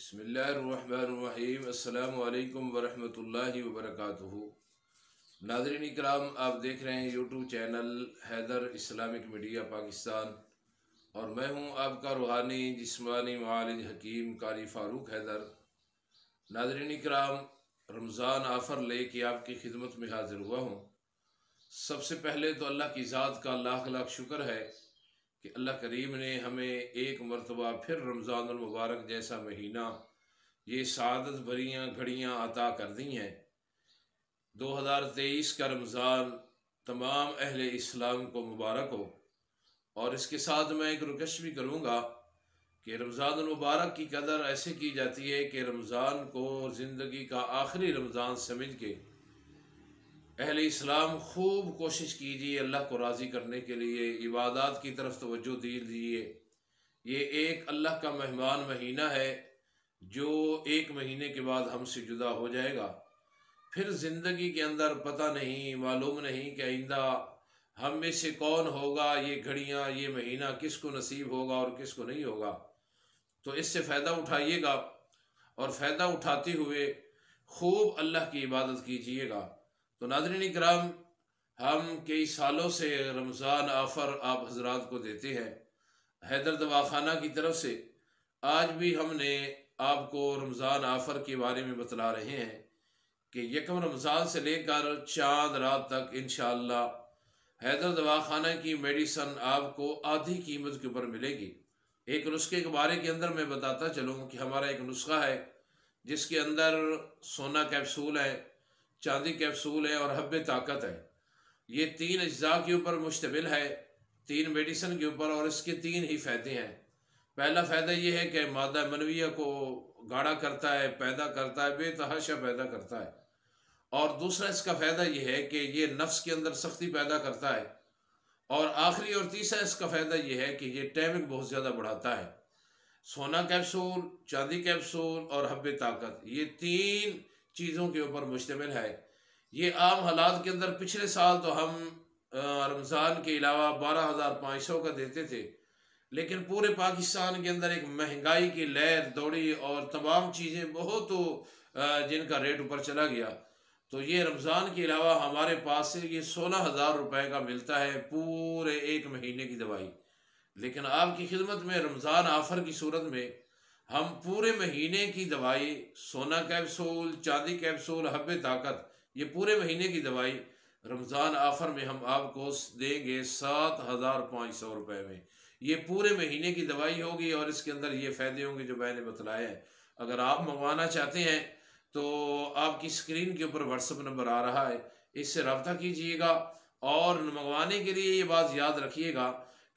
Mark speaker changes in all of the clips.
Speaker 1: बिस्मिल्लाहिर्रहमानिर्रहीम। अस्सलामु अलैकुम वरहमतुल्लाहि वबरकातुहू। नाज़रीन इकराम, आप देख रहे हैं YouTube channel Haider Islamic media Pakistan और मैं हूं आपका रूहानी जिस्मानी मुआलिज हकीम कारी फ़ारूक हैदर। नाज़रीन इकराम, रमज़ान आफ़र लेके आपकी खिदमत में हाज़िर हुआ हूँ। सबसे पहले तो अल्लाह की ज़ात का लाख लाख शुक्र है कि अल्लाह करीम ने हमें एक मरतबा फिर रमज़ानुल मुबारक जैसा महीना, ये सआदत भरियाँ घड़ियाँ अता कर दी हैं। 2023 का रमज़ान तमाम अहले इस्लाम को मुबारक हो। और इसके साथ मैं एक रिक्वेस्ट भी करूँगा कि रमज़ानुल मुबारक की कदर ऐसे की जाती है कि रमज़ान को ज़िंदगी का आखिरी रमज़ान समझ के अहले इस्लाम खूब कोशिश कीजिए अल्लाह को राज़ी करने के लिए, इबादत की तरफ तवज्जो दीजिए। ये एक अल्लाह का मेहमान महीना है जो एक महीने के बाद हमसे जुदा हो जाएगा। फिर ज़िंदगी के अंदर पता नहीं, मालूम नहीं कि आइंदा हम में से कौन होगा, ये घड़ियाँ, ये महीना किसको नसीब होगा और किसको नहीं होगा। तो इससे फ़ायदा उठाइएगा और फ़ायदा उठाते हुए खूब अल्लाह की इबादत कीजिएगा। तो नाज़रीन इकराम, हम कई सालों से रमज़ान आफ़र आप हज़रात को देते हैं हैदर दवाखाना की तरफ से। आज भी हमने आपको रमज़ान आफ़र के बारे में बतला रहे हैं कि यकम रमज़ान से लेकर चाँद रात तक इंशाअल्लाह हैदर दवाखाना की मेडिसन आपको आधी कीमत के ऊपर मिलेगी। एक नुस्खे के बारे के अंदर मैं बताता चलूँ कि हमारा एक नुस्खा है जिसके अंदर सोना कैप्सूल है, चांदी कैप्सूल है और हब्बे ताकत है। ये तीन अज्जा के ऊपर मुश्तमिल है, तीन मेडिसन के ऊपर, और इसके तीन ही फ़ायदे हैं। पहला फ़ायदा ये है कि मादा मनविया को गाढ़ा करता है, पैदा करता है, बेतहाशा पैदा करता है। और दूसरा इसका फ़ायदा ये है कि ये नफ्स के अंदर सख्ती पैदा करता है। और आखिरी और तीसरा इसका फ़ायदा ये है कि ये टाइमिंग बहुत ज़्यादा बढ़ाता है। सोना कैप्सूल, चांदी कैप्सूल और हब्बे ताकत, ये तीन चीज़ों के ऊपर मुश्तमिल है। ये आम हालात के अंदर पिछले साल तो हम रमज़ान के अलावा 12,500 का देते थे, लेकिन पूरे पाकिस्तान के अंदर एक महंगाई की लहर दौड़ी और तमाम चीज़ें बहुत जिनका रेट ऊपर चला गया। तो ये रमज़ान के अलावा हमारे पास से ये 16,000 रुपये का मिलता है पूरे एक महीने की दवाई। लेकिन आपकी खिदमत में रमज़ान आफ़र की सूरत में हम पूरे महीने की दवाई, सोना कैप्सूल, चांदी कैप्सूल, हब्बे ताकत, ये पूरे महीने की दवाई रमज़ान आफ़र में हम आपको देंगे 7,500 रुपये में। ये पूरे महीने की दवाई होगी और इसके अंदर ये फ़ायदे होंगे जो मैंने बतलाए हैं। अगर आप मंगवाना चाहते हैं तो आपकी स्क्रीन के ऊपर व्हाट्सएप नंबर आ रहा है, इससे रब्ता कीजिएगा। और मंगवाने के लिए ये बात याद रखिएगा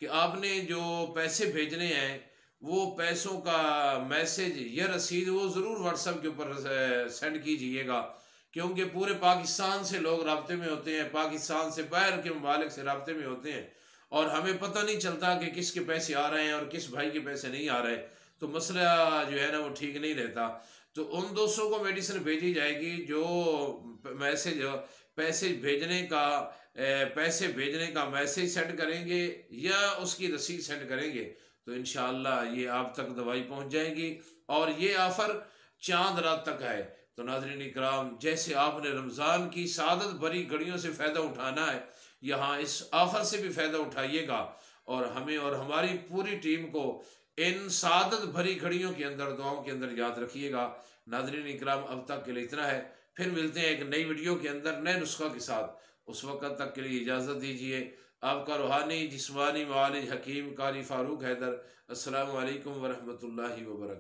Speaker 1: कि आपने जो पैसे भेजने हैं वो पैसों का मैसेज या रसीद वो ज़रूर व्हाट्सएप के ऊपर सेंड कीजिएगा, क्योंकि पूरे पाकिस्तान से लोग राब्ते में होते हैं, पाकिस्तान से बाहर के ममालिक से राब्ते में होते हैं और हमें पता नहीं चलता कि किसके पैसे आ रहे हैं और किस भाई के पैसे नहीं आ रहे। तो मसला जो है ना वो ठीक नहीं रहता। तो उन दोस्तों को मेडिसिन भेजी जाएगी जो मैसेज पैसे भेजने का मैसेज सेंड करेंगे या उसकी रसीद सेंड करेंगे, तो इंशाअल्लाह ये आप तक दवाई पहुंच जाएगी। और ये आफ़र चांद रात तक है। तो नाज़रीन इकराम, जैसे आपने रमज़ान की सादत भरी घड़ियों से फ़ायदा उठाना है, यहाँ इस आफ़र से भी फ़ायदा उठाइएगा और हमें और हमारी पूरी टीम को इन सादत भरी घड़ियों के अंदर, दुआओं के अंदर याद रखिएगा। नाज़रीन इकराम, अब तक के लिए इतना है। फिर मिलते हैं एक नई वीडियो के अंदर नए नुस्खा के साथ। उस वक़्त तक के लिए इजाज़त दीजिए। आपका रूहानी जिस्मानी मुआलिज हकीम कारी फ़ारूक हैदर। अस्सलामु अलैकुम वरहमतुल्लाहि वबरकातुहू।